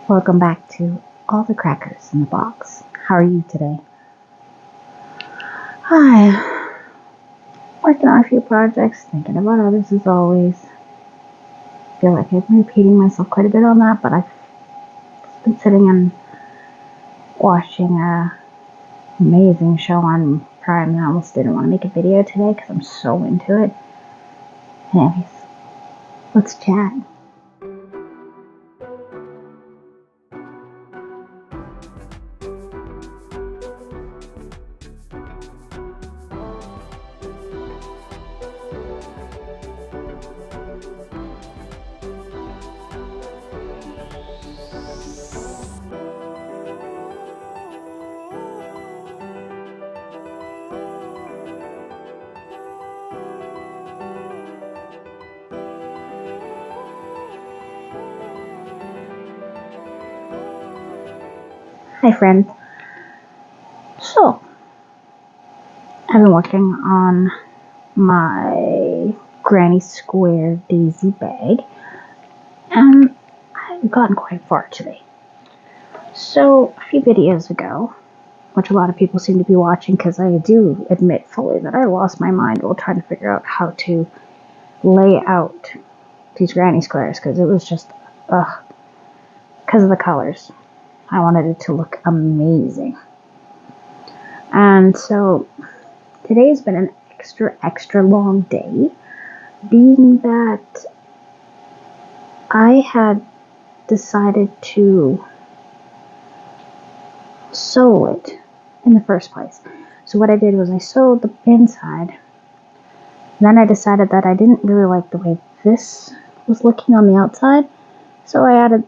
Welcome back to All the Crackers in the Box. How are you today? Hi. Working on a few projects, thinking about others as always. Feel like I've been repeating myself quite a bit on that, but I've been sitting and watching a amazing show on Prime, and I almost didn't want to make a video today because I'm so into it. Anyways, let's chat. Hi friends. So, I've been working on my Granny Square Daisy bag, and I've gotten quite far today. So, a few videos ago, which a lot of people seem to be watching because I do admit fully that I lost my mind while trying to figure out how to lay out these granny squares because it was just, because of the colors. I wanted it to look amazing. And so today's been an extra long day, being that I had decided to sew it in the first place. So what I did was I sewed the inside. Then I decided that I didn't really like the way this was looking on the outside, so I added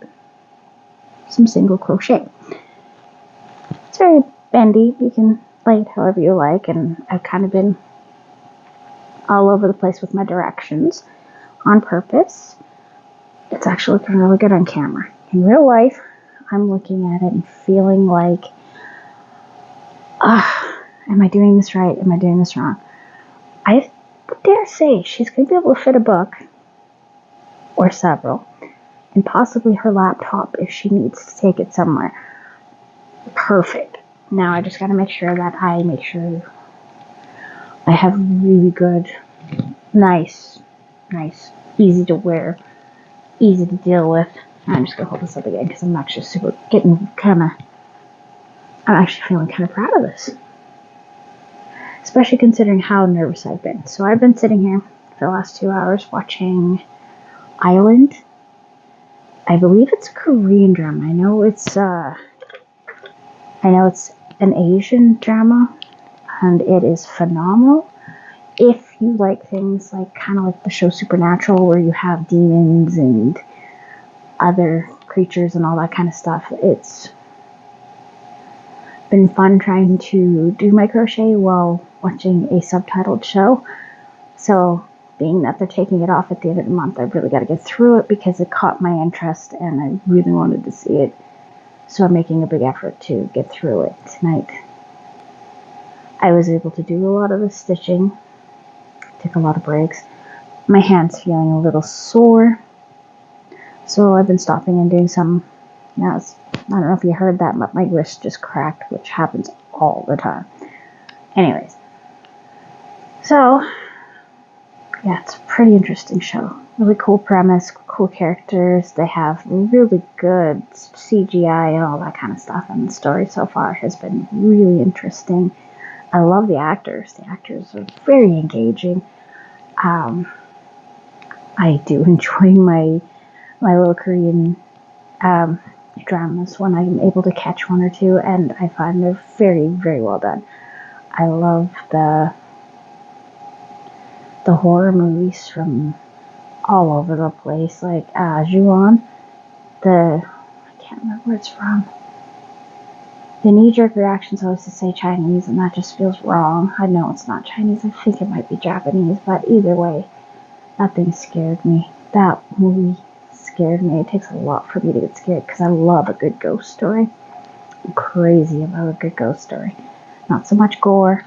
some single crochet. It's very bendy. You can lay it however you like, and I've kind of been all over the place with my directions on purpose. It's actually looking really good on camera. In real life, I'm looking at it and feeling like, am I doing this right? Am I doing this wrong? I dare say she's going to be able to fit a book or several, and possibly her laptop if she needs to take it somewhere. Perfect. Now I just got to make sure I have really good, nice, easy to wear, easy to deal with. I'm just going to hold this up again because I'm actually feeling kind of proud of this. Especially considering how nervous I've been. So I've been sitting here for the last 2 hours watching Island. I believe it's a Korean drama. I know it's an Asian drama, and it is phenomenal. If you like things kind of like the show Supernatural, where you have demons and other creatures and all that kind of stuff, it's been fun trying to do my crochet while watching a subtitled show. So, being that they're taking it off at the end of the month, I've really got to get through it because it caught my interest and I really wanted to see it. So I'm making a big effort to get through it tonight. I was able to do a lot of the stitching, take a lot of breaks. My hand's feeling a little sore, so I've been stopping and doing some. Now, I don't know if you heard that, but my wrist just cracked, which happens all the time. Anyways, so yeah, it's a pretty interesting show. Really cool premise, cool characters. They have really good CGI and all that kind of stuff. And the story so far has been really interesting. I love the actors. The actors are very engaging. I do enjoy my little Korean dramas when I'm able to catch one or two, and I find they're very, very well done. I love the horror movies from all over the place, like Ju-on. I can't remember where it's from. The knee-jerk reactions always to say Chinese, and that just feels wrong. I know it's not Chinese. I think it might be Japanese, but either way, that thing scared me. That movie scared me. It takes a lot for me to get scared because I love a good ghost story. I'm crazy about a good ghost story. Not so much gore.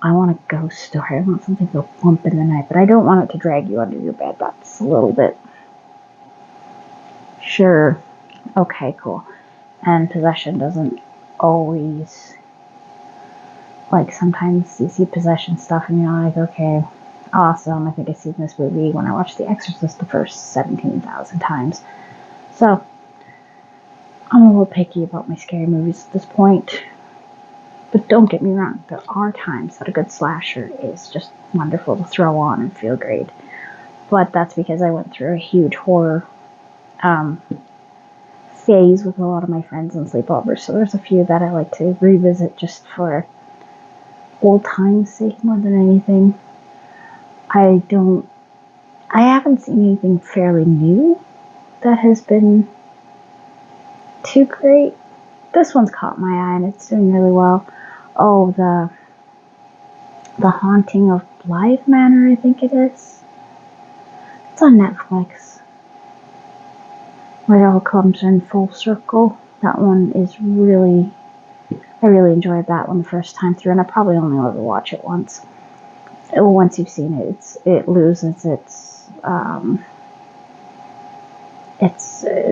I want a ghost story. I want something to go bump in the night, but I don't want it to drag you under your bed. That's a little bit... Sure, okay, cool. And possession doesn't always, like, sometimes you see possession stuff and you're like, okay, awesome. I think I've seen this movie when I watched The Exorcist the first 17,000 times. So, I'm a little picky about my scary movies at this point. But don't get me wrong, there are times that a good slasher is just wonderful to throw on and feel great. But that's because I went through a huge horror phase with a lot of my friends and sleepovers. So there's a few that I like to revisit just for old times' sake more than anything. I haven't seen anything fairly new that has been too great. This one's caught my eye and it's doing really well. Oh, the Haunting of Blythe Manor, I think it is. It's on Netflix. Where it all comes in full circle. That one is I really enjoyed that one the first time through, and I probably only ever watch it once. Once you've seen it, it loses its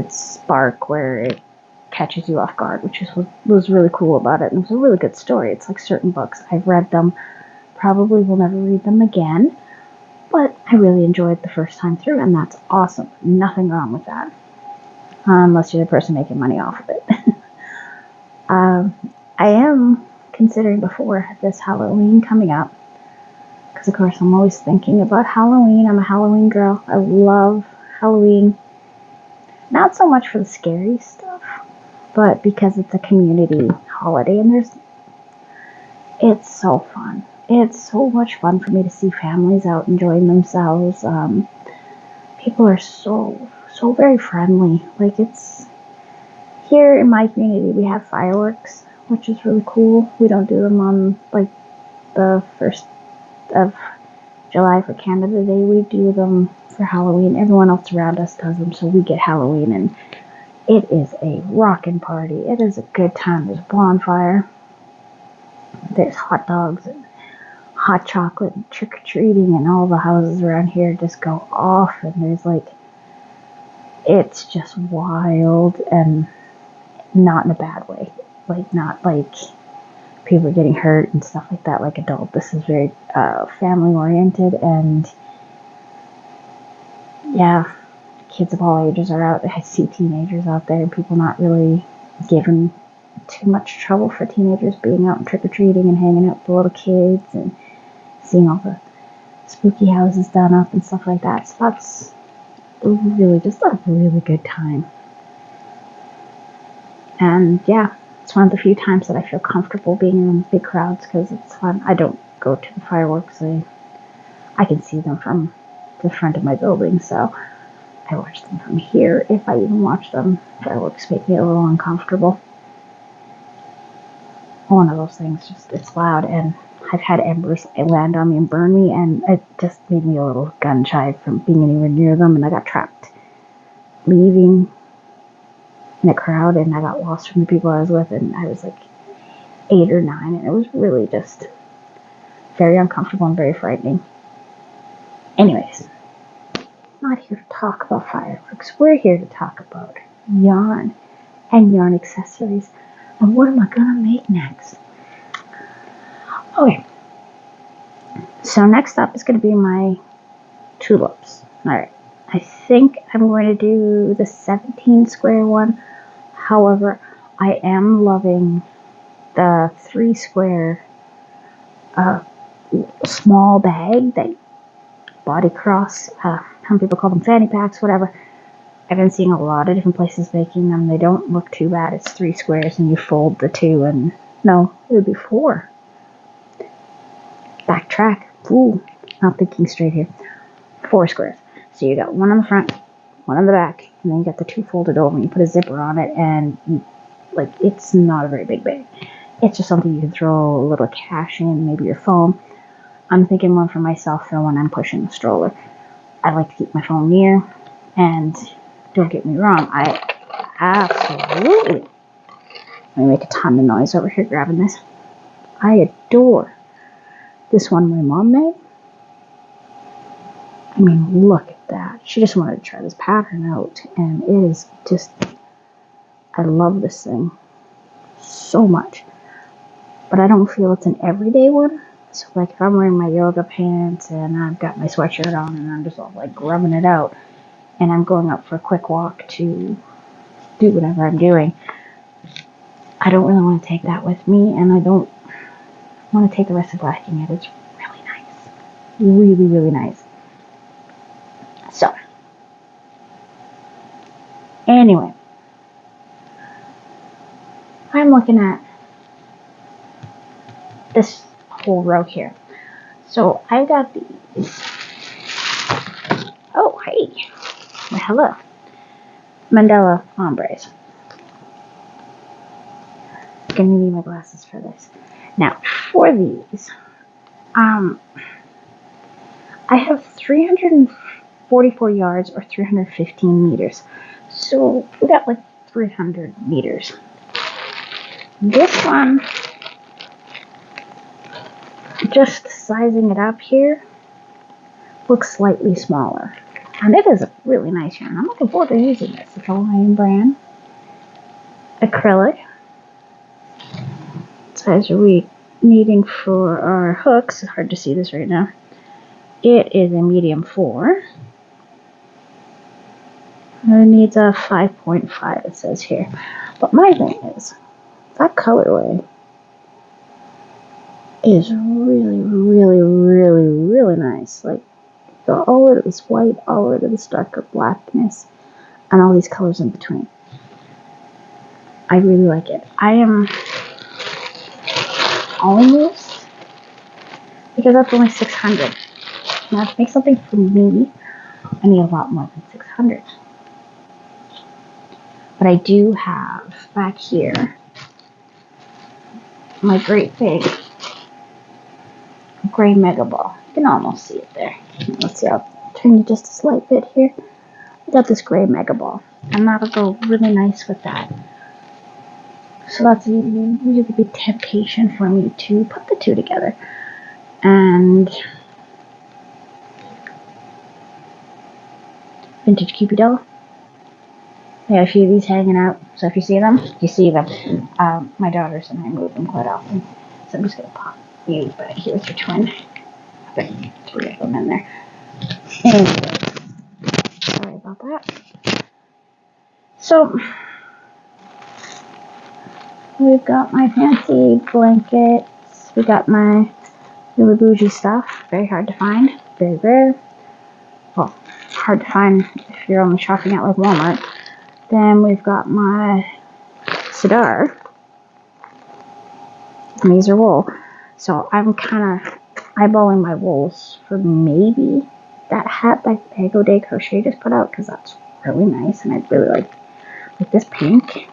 spark where it catches you off guard, which was really cool about it. And it was a really good story. It's like certain books. I've read them, probably will never read them again, but I really enjoyed the first time through, and that's awesome. Nothing wrong with that, unless you're the person making money off of it. I am considering before this Halloween coming up, because of course I'm always thinking about Halloween. I'm a Halloween girl. I love Halloween. Not so much for the scary stuff, but because it's a community holiday, and it's so fun. It's so much fun for me to see families out enjoying themselves. People are so very friendly. Like, it's here in my community, we have fireworks, which is really cool. We don't do them on like the 1st of July for Canada Day. We do them for Halloween. Everyone else around us does them, so we get Halloween, and it is a rockin' party. It is a good time. There's a bonfire. There's hot dogs and hot chocolate and trick-or-treating, and all the houses around here just go off, and there's like, it's just wild, and not in a bad way. Like, not like people are getting hurt and stuff like that like adult. This is very family-oriented, and yeah, kids of all ages are out. I see teenagers out there, people not really given too much trouble for teenagers being out and trick-or-treating and hanging out with the little kids and seeing all the spooky houses done up and stuff like that. So that's really just a really good time. And yeah, it's one of the few times that I feel comfortable being in big crowds because it's fun. I don't go to the fireworks. I can see them from the front of my building, so I watch them from here. If I even watch them, fireworks make me a little uncomfortable. One of those things, just it's loud, and I've had embers land on me and burn me, and it just made me a little gun shy from being anywhere near them, and I got trapped leaving in a crowd, and I got lost from the people I was with, and I was like 8 or 9, and it was really just very uncomfortable and very frightening. Anyways, not here to talk about fireworks. We're here to talk about yarn and yarn accessories. And what am I gonna make next? Okay. So next up is gonna be my tulips. Alright. I think I'm going to do the 17 square one. However, I am loving the 3 square small bag that body cross. Some people call them fanny packs, whatever. I've been seeing a lot of different places making them. They don't look too bad. It's 3 squares and you fold the 2 and no, it would be 4. Backtrack. Ooh, not thinking straight here. 4 squares. So you got one on the front, one on the back, and then you got the 2 folded over and you put a zipper on it, and like, it's not a very big bag. It's just something you can throw a little cash in, maybe your phone. I'm thinking one for myself for when I'm pushing the stroller. I like to keep my phone near, and don't get me wrong, I absolutely, let me make a ton of noise over here grabbing this. I adore this one my mom made. I mean, look at that. She just wanted to try this pattern out, and it is just I love this thing so much. But I don't feel it's an everyday one. So like if I'm wearing my yoga pants and I've got my sweatshirt on and I'm just all like rubbing it out and I'm going out for a quick walk to do whatever I'm doing, I don't really want to take that with me, and I don't want to take the risk of wrecking it. It's really nice. Really, really nice. So, anyway, I'm looking at this whole row here. So, I've got these. Oh, hey. Well, hello. Mandela Ombres. I'm going to need my glasses for this. Now, for these, I have 344 yards or 315 meters. So we got like 300 meters. This one, just sizing it up here, looks slightly smaller. And it is a really nice yarn. I'm looking forward to using this. It's a Lion brand. Acrylic. What size are we needing for our hooks? It's hard to see this right now. It is a medium 4. And it needs a 5.5, it says here. But my thing is, that colorway is really, really, really, really nice. Like, all of this white, all of this darker blackness, and all these colors in between. I really like it. I am almost, because that's only 600. Now, to make something for me, I need a lot more than 600. But I do have back here my great big gray mega ball. You can almost see it there. Let's see, I'll turn you just a slight bit here. I got this gray mega ball, and that'll go really nice with that. So that's a really big temptation for me to put the two together. And vintage Cupid doll. I got a few of these hanging out, so if you see them, you see them. My daughters and I move them quite often, so I'm just going to pop you back here with your twin. There, 3 of them in there. Anyway, sorry about that. So, we've got my fancy blankets. We got my really bougie stuff. Very hard to find. Very rare. Well, hard to find if you're only shopping at like Walmart. Then we've got my Sidar. And these are wool. So I'm kind of eyeballing my wools for maybe that hat that Ego Day Crochet just put out, because that's really nice and I really like this pink.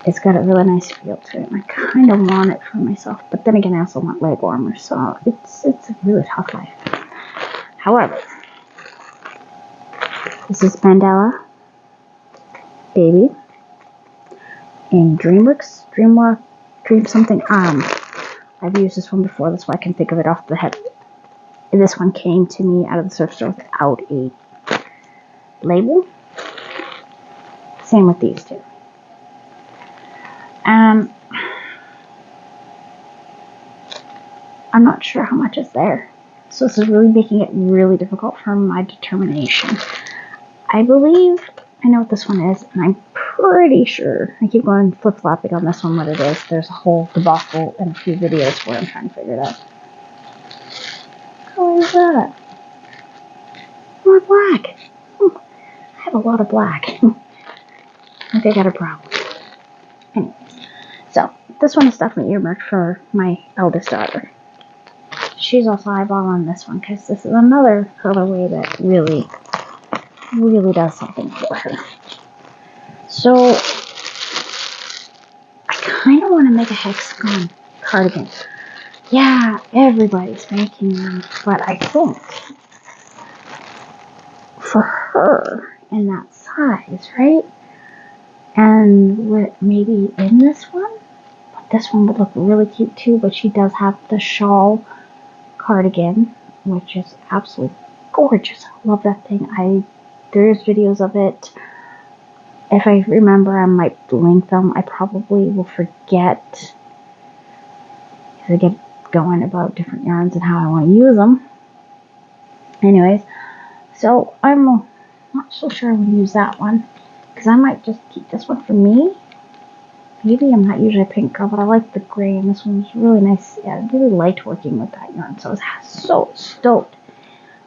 It's got a really nice feel to it, and I kind of want it for myself, but then again I also want leg warmers, so it's a really tough life. However, this is Mandela Baby in Dreamwalk, Dream something. I've used this one before, that's why I can think of it off the head. This one came to me out of the thrift store without a label. Same with these two. I'm not sure how much is there. So this is really making it really difficult for my determination. I believe I know what this one is, and I'm pretty sure, I keep going flip-flopping on this one what it is. There's a whole debacle in a few videos where I'm trying to figure it out. What is that? More black. I have a lot of black. I think I got a problem. Anyways, so this one is definitely earmarked for my eldest daughter. She's also eyeballing this one because this is another colorway that really, really does something for her. So I kind of want to make a hexagon cardigan. Yeah, everybody's making them, but I think for her in that size, right? And with maybe in this one, but this one would look really cute too, but she does have the shawl cardigan, which is absolutely gorgeous. I love that thing. I There's videos of it. If I remember, I might link them. I probably will forget as I get going about different yarns and how I want to use them. Anyways, so I'm not so sure I would use that one, because I might just keep this one for me. Maybe I'm not usually a pink girl, but I like the gray, and this one's really nice. Yeah, I really liked working with that yarn, so I was so stoked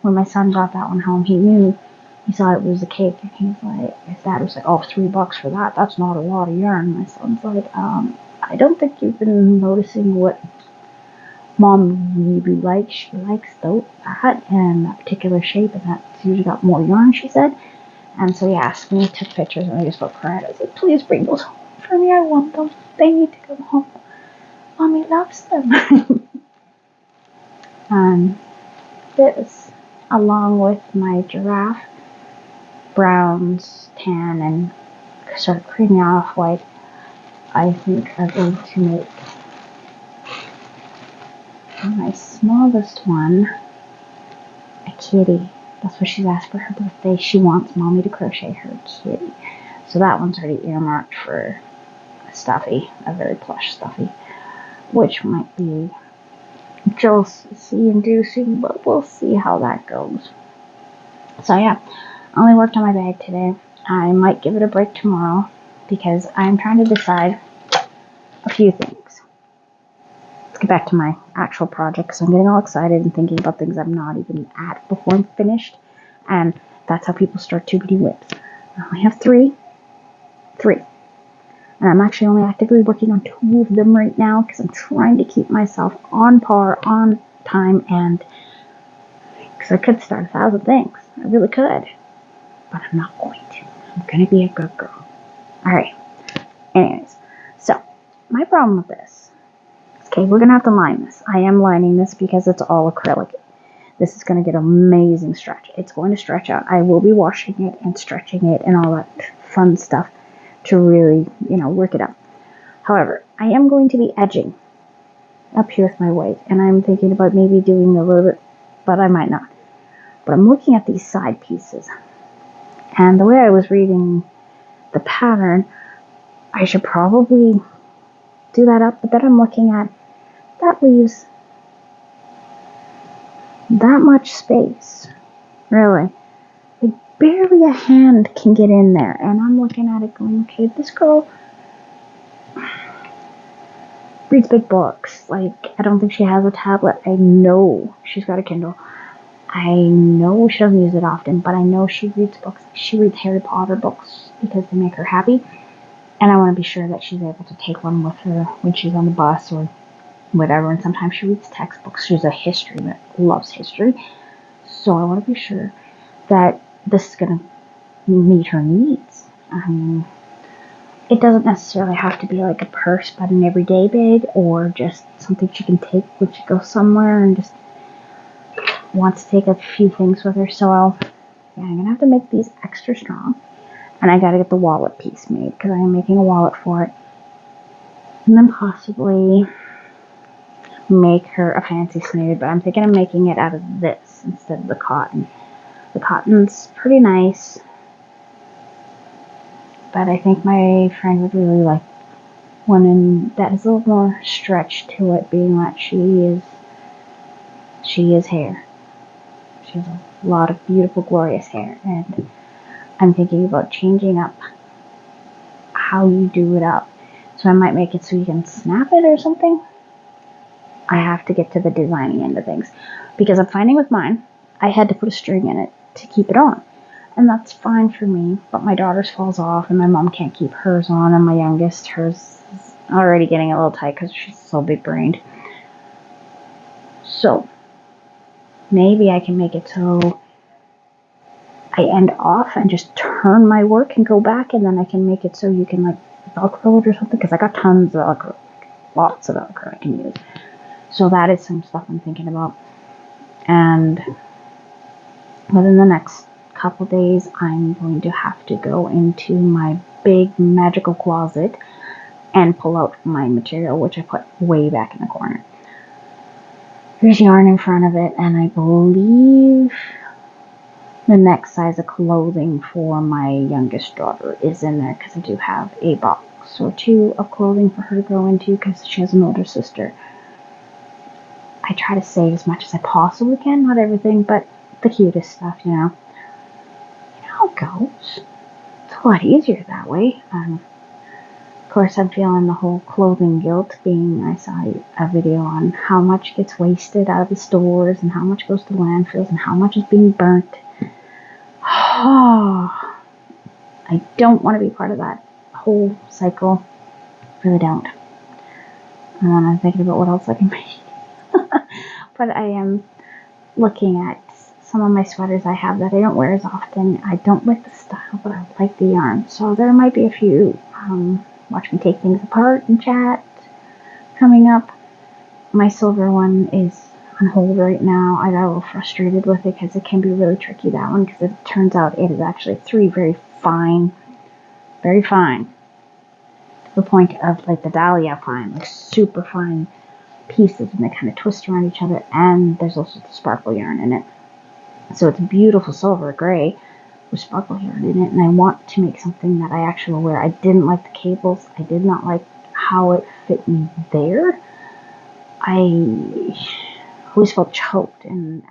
when my son got that one home. He saw it was a cake, and he's like, his dad was like, oh, $3 for that. That's not a lot of yarn. My son's like, I don't think you've been noticing what Mom really likes. She likes that and that particular shape, and that's usually got more yarn, she said. And so he asked me, took pictures, and I just felt crying. I was like, please bring those home for me. I want them. They need to come home. Mommy loves them. And this, along with my giraffe, browns, tan, and sort of creamy off-white, I think are going to make my smallest one a kitty. That's what she's asked for her birthday. She wants Mommy to crochet her kitty. So that one's already earmarked for a stuffy, a very plush stuffy, which might be jealousy-inducing, but we'll see how that goes. So yeah, I only worked on my bag today. I might give it a break tomorrow because I'm trying to decide a few things. Let's get back to my actual project because I'm getting all excited and thinking about things I'm not even at before I'm finished. And that's how people start Tubity Whips. I only have three. And I'm actually only actively working on 2 of them right now because I'm trying to keep myself on par, on time, and because I could start 1,000 things. I really could. But I'm not going to. I'm going to be a good girl. Alright. Anyways. So, my problem with this. Okay, we're going to have to line this. I am lining this because it's all acrylic. This is going to get amazing stretch. It's going to stretch out. I will be washing it and stretching it and all that fun stuff to really, work it up. However, I am going to be edging up here with my white, and I'm thinking about maybe doing a little bit, but I might not. But I'm looking at these side pieces, and the way I was reading the pattern, I should probably do that up, but then I'm looking at, that leaves that much space, really. Like, barely a hand can get in there, and I'm looking at it going, okay, this girl reads big books. Like, I don't think she has a tablet. I know she's got a Kindle. I know she doesn't use it often, but I know she reads books. She reads Harry Potter books because they make her happy, and I want to be sure that she's able to take one with her when she's on the bus or whatever. And sometimes she reads textbooks. She's a history that loves history, so I want to be sure that this is going to meet her needs. It doesn't necessarily have to be like a purse, but an everyday bag, or just something she can take when she goes somewhere and just wants to take a few things with her. So I'm going to have to make these extra strong. And I got to get the wallet piece made because I am making a wallet for it. And then possibly make her a fancy snood, but I'm thinking of making it out of this instead of the cotton. The cotton's pretty nice, but I think my friend would really like one that has a little more stretch to it, being that she is hair. She has a lot of beautiful, glorious hair, and I'm thinking about changing up how you do it up. So I might make it so you can snap it or something. I have to get to the designing end of things, because I'm finding with mine, I had to put a string in it to keep it on. And that's fine for me, but my daughter's falls off, and my mom can't keep hers on, and my youngest, hers is already getting a little tight because she's so big-brained. So, maybe I can make it so I end off and just turn my work and go back, and then I can make it so you can, like, Velcro it or something, because I got tons of Velcro, lots of Velcro I can use. So that is some stuff I'm thinking about. And within the next couple days, I'm going to have to go into my big magical closet and pull out my material, which I put way back in the corner. There's yarn in front of it, and I believe The next size of clothing for my youngest daughter is in there because I do have a box or two of clothing for her to grow into because she has an older sister. I try to save as much as I possibly can, not everything, but the cutest stuff, you know. You know how it goes. It's a lot easier that way. Of course, I'm feeling the whole clothing guilt being, I saw a video on how much gets wasted out of the stores and how much goes to landfills and how much is being burnt. Oh, I don't want to be part of that whole cycle. Really don't. And then I'm thinking about what else I can make. But I am looking at some of my sweaters I have that I don't wear as often. I don't like the style, but I like the yarn. So there might be a few watch me take things apart and chat coming up. My silver one is on hold right now. I got a little frustrated with it because it can be really tricky, that one, because it turns out it is actually three very fine, to the point of like the dahlia fine, like super fine pieces, and they kind of twist around each other, and there's also the sparkle yarn in it. So it's beautiful silver gray with sparkle yarn in it, and I want to make something that I actually will wear. I didn't like the cables. I did not like how it fit me there. I always felt choked. And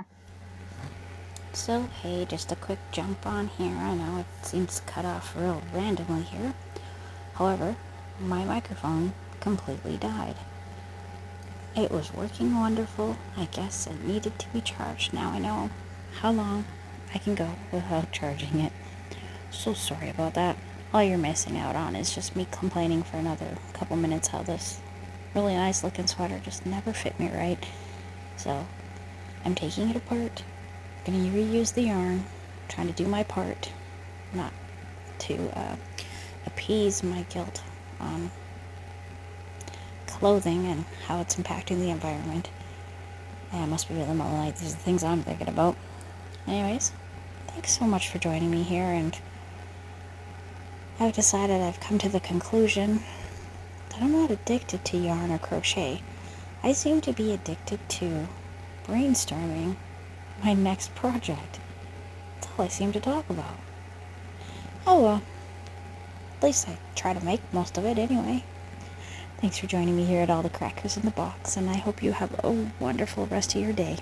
so hey, just a quick jump on here. I know it seems to cut off real randomly here. However, my microphone completely died. It was working wonderful. I guess it needed to be charged. Now I know how long I can go without charging it. So sorry about that. All you're missing out on is just me complaining for another couple minutes how this really nice looking sweater just never fit me right. So I'm taking it apart, gonna reuse the yarn, trying to do my part, not to appease my guilt on clothing and how it's impacting the environment. Yeah, I must be really more like these are the things I'm thinking about. Anyways, thanks so much for joining me here, and I've decided, I've come to the conclusion that I'm not addicted to yarn or crochet. I seem to be addicted to brainstorming my next project. That's all I seem to talk about. Oh well, at least I try to make most of it anyway. Thanks for joining me here at All the Crackers in the Box, and I hope you have a wonderful rest of your day.